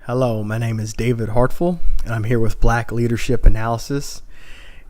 Hello, my name is David Hartful, and I'm here with Black Leadership Analysis,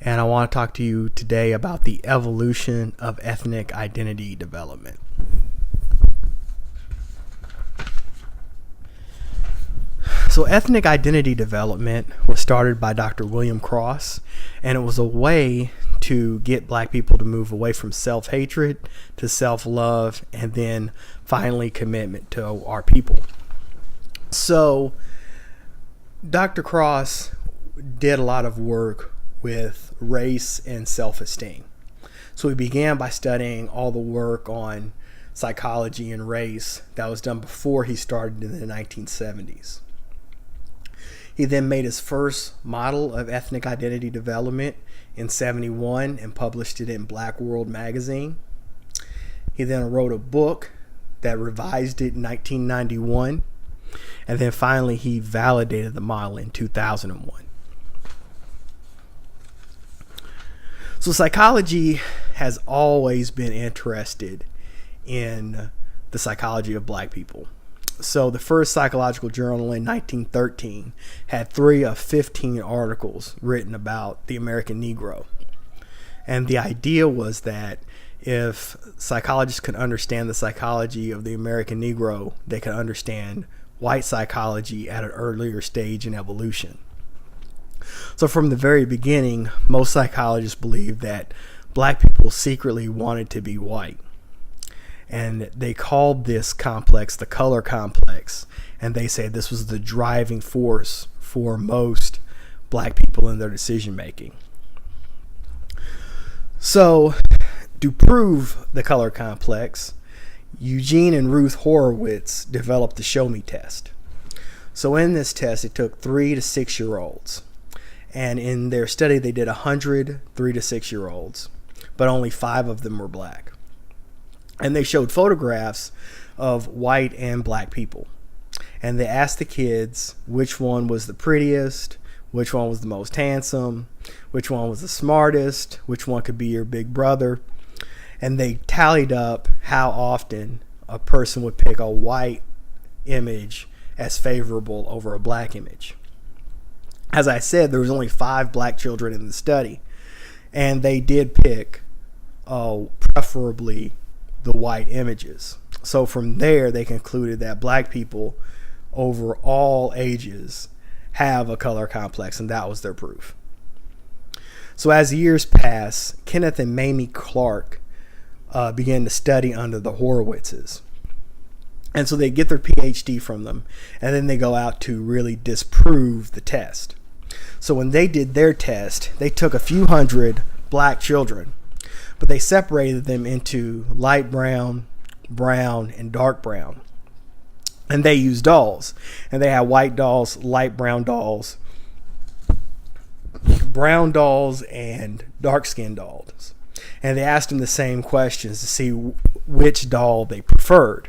and I want to talk to you today about the evolution of ethnic identity development. So ethnic identity development was started by Dr. William Cross, and it was a way to get Black people to move away from self-hatred to self-love, and then finally commitment to our people. So Dr. Cross did a lot of work with race and self-esteem. So he began by studying all the work on psychology and race that was done before he started in the 1970s. He then made his first model of ethnic identity development in 1971 and published it in Black World magazine. He then wrote a book that revised it in 1991. And then finally, he validated the model in 2001. So psychology has always been interested in the psychology of Black people. So the first psychological journal in 1913 had 3 of 15 articles written about the American Negro. And the idea was that if psychologists could understand the psychology of the American Negro, they could understand white psychology at an earlier stage in evolution. So from the very beginning, most psychologists believed that Black people secretly wanted to be white. And they called this complex the color complex. And they said this was the driving force for most Black people in their decision making. So to prove the color complex, Eugene and Ruth Horowitz developed the Show Me test. So in this test, it took 3 to 6 year olds. And in their study, they did 100 3 to 6 year olds, but only 5 of them were Black. And they showed photographs of white and Black people. And they asked the kids which one was the prettiest, which one was the most handsome, which one was the smartest, which one could be your big brother. And they tallied up how often a person would pick a white image as favorable over a Black image. As I said, there was only 5 Black children in the study, and they did pick preferably the white images. So from there, they concluded that Black people over all ages have a color complex, and that was their proof. So as years pass, Kenneth and Mamie Clark began to study under the Horowitzes. And so they get their PhD from them, and then they go out to really disprove the test. So when they did their test, they took a few hundred Black children, but they separated them into light brown, brown, and dark brown. And they used dolls. And they had white dolls, light brown dolls, brown dolls, and dark-skinned dolls. And they asked them the same questions to see which doll they preferred.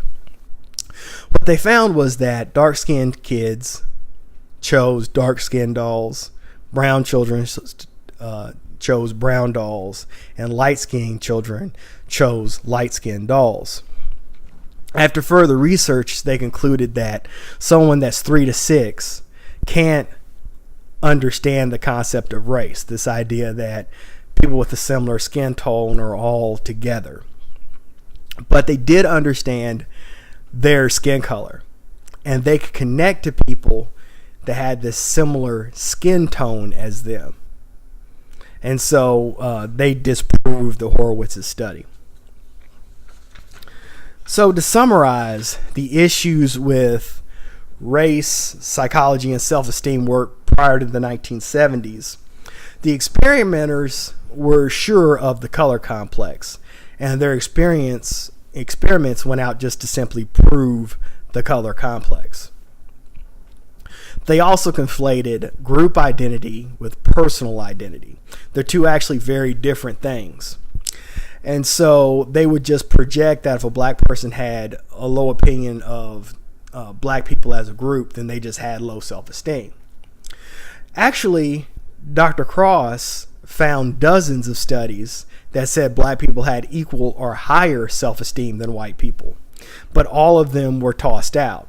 What they found was that dark-skinned kids chose dark-skinned dolls, brown children chose brown dolls, and light-skinned children chose light-skinned dolls. After further research, they concluded that someone that's 3 to 6 can't understand the concept of race, this idea that people with a similar skin tone are all together. But they did understand their skin color, and they could connect to people that had this similar skin tone as them. And so they disproved the Horowitz's study. So to summarize, the issues with race, psychology, and self-esteem work prior to the 1970s, the experimenters were sure of the color complex, and their experiments went out just to simply prove the color complex. They also conflated group identity with personal identity. They're two actually very different things. And so they would just project that if a Black person had a low opinion of Black people as a group, then they just had low self-esteem. Actually, Dr. Cross found dozens of studies that said Black people had equal or higher self-esteem than white people, but all of them were tossed out.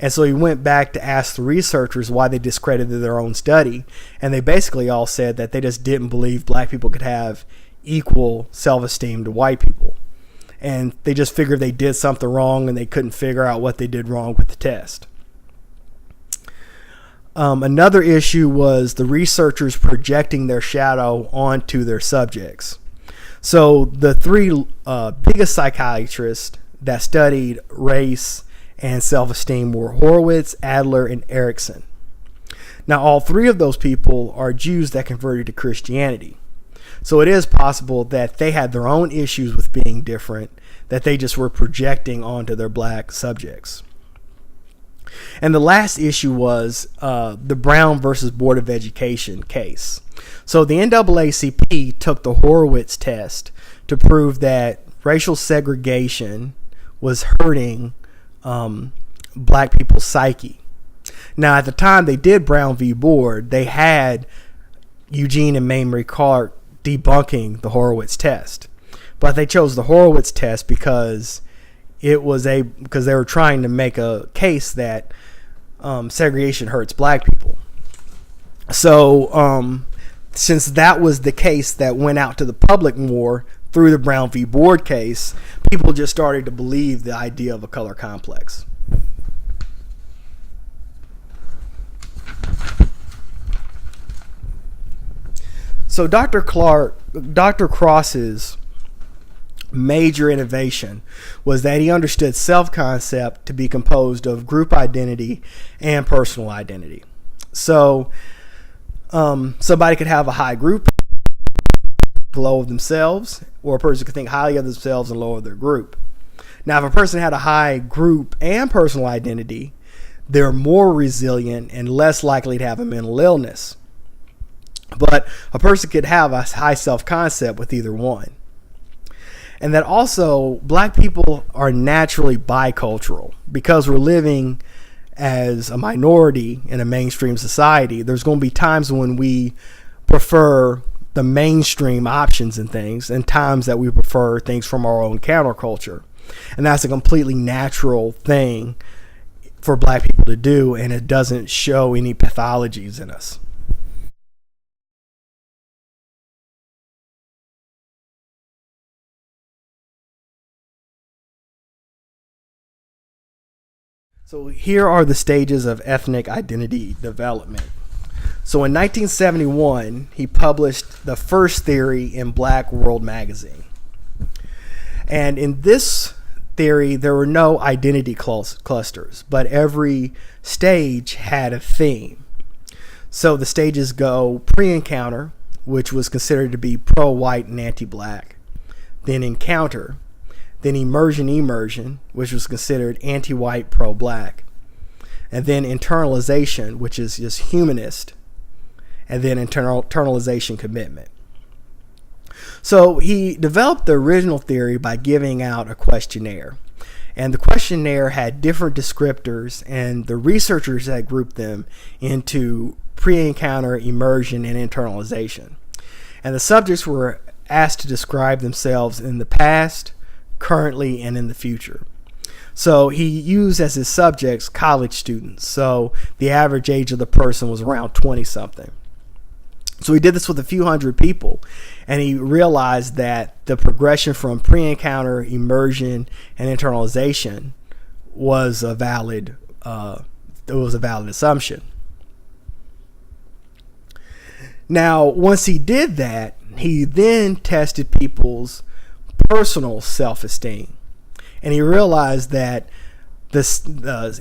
And so he went back to ask the researchers why they discredited their own study. And they basically all said that they just didn't believe black people could have equal self-esteem to white people. And they just figured they did something wrong and they couldn't figure out what they did wrong with the test. Another issue was the researchers projecting their shadow onto their subjects. So the three biggest psychiatrists that studied race and self-esteem were Horowitz, Adler, and Erickson. Now, all three of those people are Jews that converted to Christianity. So it is possible that they had their own issues with being different that they just were projecting onto their black subjects. And the last issue was the Brown versus Board of Education case. So the NAACP took the Horowitz test to prove that racial segregation was hurting black people's psyche. Now, at the time they did Brown v. Board, they had Eugene and Mamrie Clark debunking the Horowitz test. But they chose the Horowitz test because they were trying to make a case that segregation hurts black people. So since that was the case that went out to the public more through the Brown v. Board case, people just started to believe the idea of a color complex. So Dr. Cross's major innovation was that he understood self-concept to be composed of group identity and personal identity. So somebody could have a high group, low of themselves, or a person could think highly of themselves and low of their group. Now, if a person had a high group and personal identity, they're more resilient and less likely to have a mental illness. But a person could have a high self-concept with either one. And that also, black people are naturally bicultural. Because we're living as a minority in a mainstream society, there's going to be times when we prefer the mainstream options and things, and times that we prefer things from our own counterculture. And that's a completely natural thing for black people to do, and it doesn't show any pathologies in us. So here are the stages of ethnic identity development. So in 1971, he published the first theory in Black World magazine. And in this theory, there were no identity clusters, but every stage had a theme. So the stages go pre-encounter, which was considered to be pro-white and anti-black, then encounter, then immersion, which was considered anti-white, pro-black, and then internalization, which is just humanist, and then internalization commitment. So he developed the original theory by giving out a questionnaire. And the questionnaire had different descriptors, and the researchers had grouped them into pre-encounter, immersion, and internalization. And the subjects were asked to describe themselves in the past, currently, and in the future. So he used as his subjects college students. So the average age of the person was around 20 something. So he did this with a few hundred people, and he realized that the progression from pre-encounter, immersion, and internalization was a valid assumption. Now, once he did that, he then tested people's personal self-esteem, and he realized that this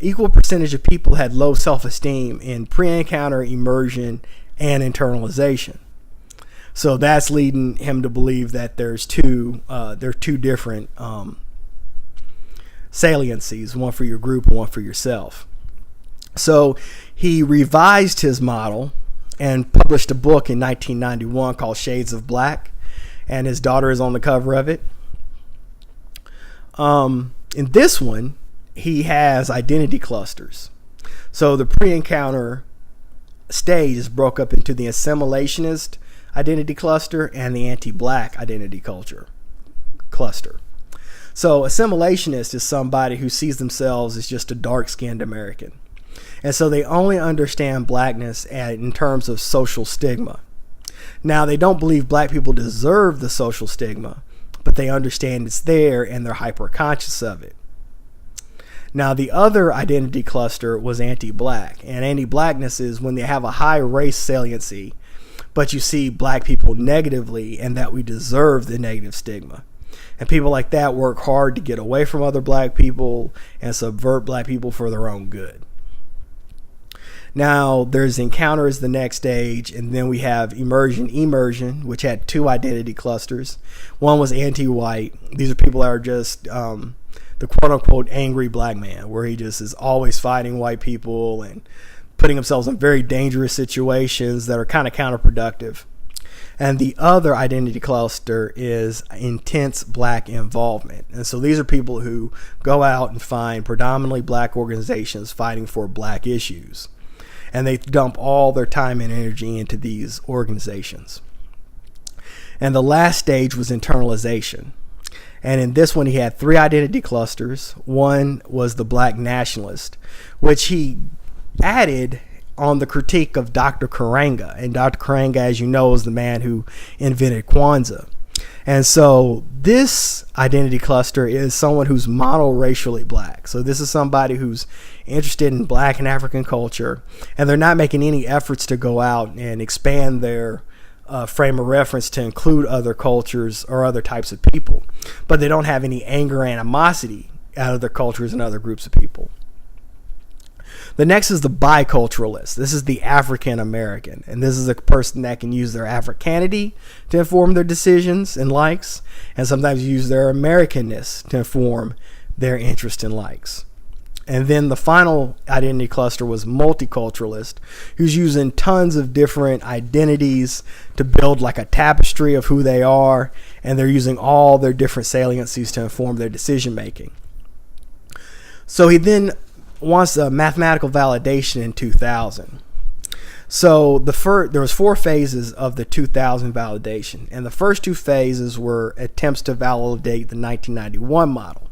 equal percentage of people had low self-esteem in pre-encounter, immersion, and internalization. So that's leading him to believe that there are two different saliencies, one for your group and one for yourself. So he revised his model and published a book in 1991 called Shades of Black, and his daughter is on the cover of it. In this one, he has identity clusters. So the pre-encounter stage is broke up into the assimilationist identity cluster and the anti-black identity culture cluster. So assimilationist is somebody who sees themselves as just a dark-skinned American. And so they only understand blackness in terms of social stigma. Now, they don't believe black people deserve the social stigma, but they understand it's there and they're hyper conscious of it. Now, the other identity cluster was anti-black. And anti-blackness is when they have a high race saliency, but you see black people negatively and that we deserve the negative stigma. And people like that work hard to get away from other black people and subvert black people for their own good. Now, there's encounter as the next stage, and then we have immersion, which had two identity clusters. One was anti-white. These are people that are just the quote-unquote angry black man, where he just is always fighting white people and putting themselves in very dangerous situations that are kind of counterproductive. And the other identity cluster is intense black involvement. And so these are people who go out and find predominantly black organizations fighting for black issues. And they dump all their time and energy into these organizations. And the last stage was internalization. And in this one, he had three identity clusters. One was the black nationalist, which he added on the critique of Dr. Karanga. And Dr. Karanga, as you know, is the man who invented Kwanzaa. And so this identity cluster is someone who's monoracially black. So this is somebody who's interested in black and African culture, and they're not making any efforts to go out and expand their frame of reference to include other cultures or other types of people. But they don't have any anger or animosity out of their cultures and other groups of people. The next is the biculturalist. This is the African American, and this is a person that can use their Africanity to inform their decisions and likes, and sometimes use their Americanness to inform their interest and likes. And then the final identity cluster was multiculturalist, who's using tons of different identities to build like a tapestry of who they are, and they're using all their different saliencies to inform their decision making. So he then wants a mathematical validation in 2000. So there was 4 phases of the 2000 validation, and the first 2 phases were attempts to validate the 1991 model.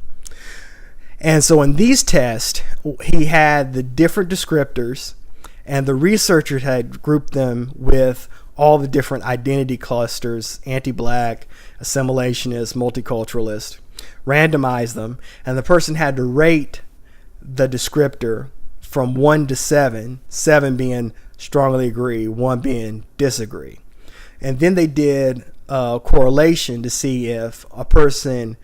And so in these tests, he had the different descriptors, and the researchers had grouped them with all the different identity clusters: anti-black, assimilationist, multiculturalist, randomized them, and the person had to rate the descriptor from 1 to 7, 7 being strongly agree, 1 being disagree. And then they did a correlation to see if a person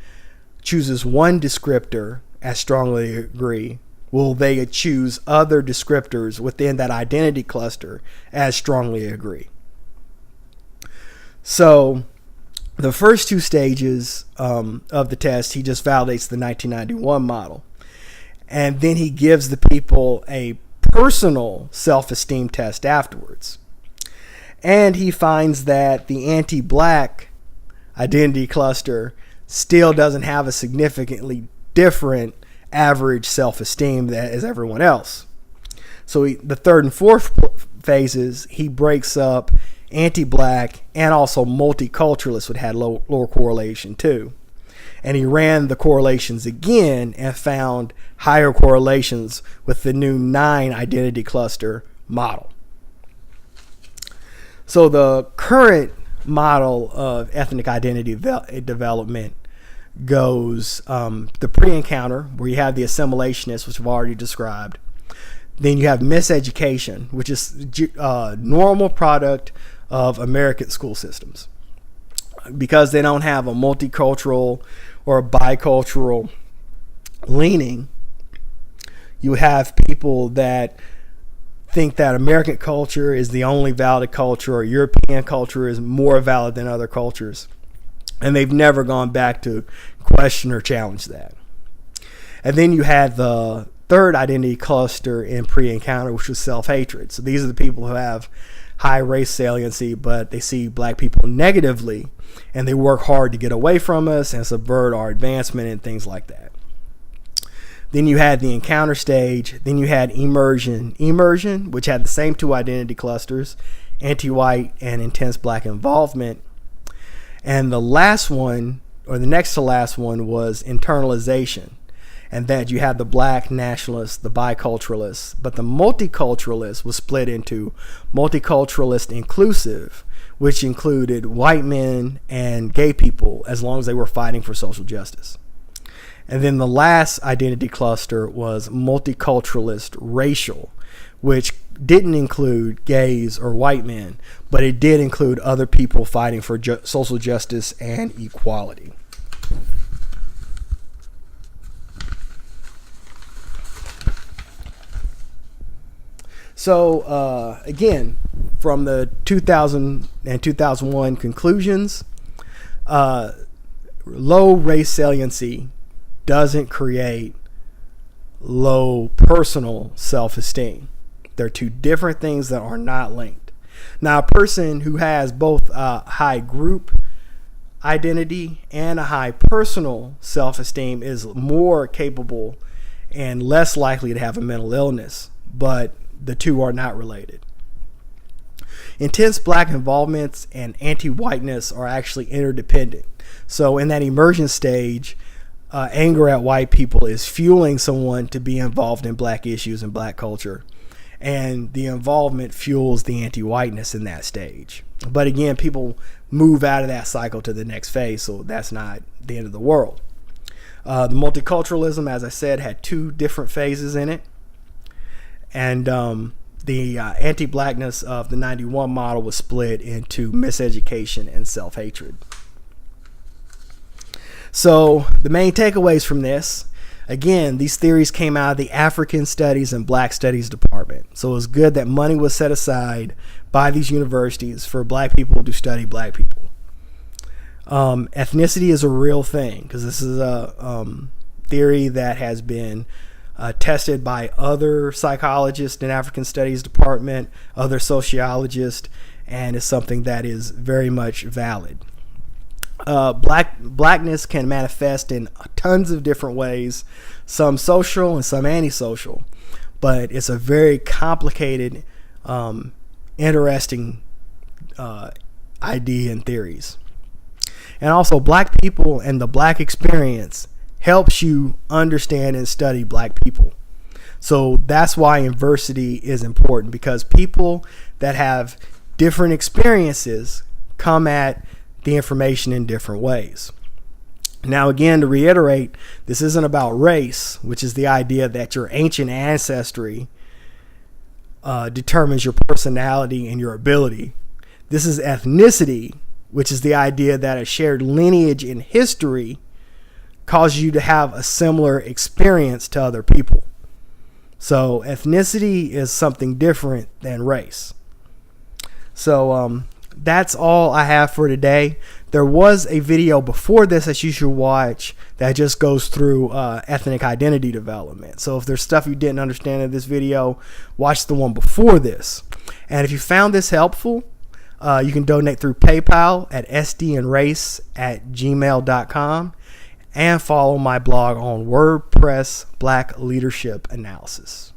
chooses one descriptor as strongly agree, will they choose other descriptors within that identity cluster as strongly agree. So the first 2 stages of the test, he just validates the 1991 model. And then he gives the people a personal self-esteem test afterwards. And he finds that the anti-black identity cluster still doesn't have a significantly different average self-esteem as everyone else. So the third and fourth phases, he breaks up anti-black and also multiculturalists, would have lower correlation too. And he ran the correlations again and found higher correlations with the new 9 identity cluster model. So the current model of ethnic identity development goes the pre-encounter, where you have the assimilationists, which I've already described. Then you have miseducation, which is a normal product of American school systems. Because they don't have a multicultural or a bicultural leaning, you have people that think that American culture is the only valid culture, or European culture is more valid than other cultures. And they've never gone back to question or challenge that. And then you had the third identity cluster in pre-encounter, which was self-hatred. So these are the people who have high race saliency, but they see black people negatively, and they work hard to get away from us and subvert our advancement and things like that. Then you had the encounter stage. Then you had immersion, which had the same 2 identity clusters, anti-white and intense black involvement. And the last one, or the next to last one, was internalization. and that you had the black nationalists, the biculturalists, but the multiculturalists was split into multiculturalist inclusive, which included white men and gay people as long as they were fighting for social justice. And then the last identity cluster was multiculturalist racial, which didn't include gays or white men, but it did include other people fighting for social justice and equality. So again, from the 2000 and 2001 conclusions, low race saliency doesn't create low personal self-esteem. They're two different things that are not linked. Now, a person who has both a high group identity and a high personal self-esteem is more capable and less likely to have a mental illness, but the two are not related. Intense black involvements and anti-whiteness are actually interdependent. So in that emergent stage, anger at white people is fueling someone to be involved in black issues and black culture. And the involvement fuels the anti-whiteness in that stage. But again, people move out of that cycle to the next phase, so that's not the end of the world. The multiculturalism, as I said, had two different phases in it. And the anti-blackness of the 91 model was split into miseducation and self-hatred. So the main takeaways from this, again, these theories came out of the African Studies and Black Studies department. So it was good that money was set aside by these universities for black people to study black people. Ethnicity is a real thing because this is a theory that has been tested by other psychologists in African Studies department, other sociologists, and is something that is very much valid. Blackness can manifest in tons of different ways, some social and some antisocial, but it's a very complicated, interesting idea and theories. And also, black people and the black experience helps you understand and study black people. So that's why inversity is important, because people that have different experiences come at the information in different ways. Now, again, to reiterate, this isn't about race, which is the idea that your ancient ancestry determines your personality and your ability. This is ethnicity, which is the idea that a shared lineage in history causes you to have a similar experience to other people. So ethnicity is something different than race. So that's all I have for today. There was a video before this that you should watch that just goes through ethnic identity development. So if there's stuff you didn't understand in this video, watch the one before this. And if you found this helpful, you can donate through PayPal at sdandrace@gmail.com and follow my blog on WordPress Black Leadership Analysis.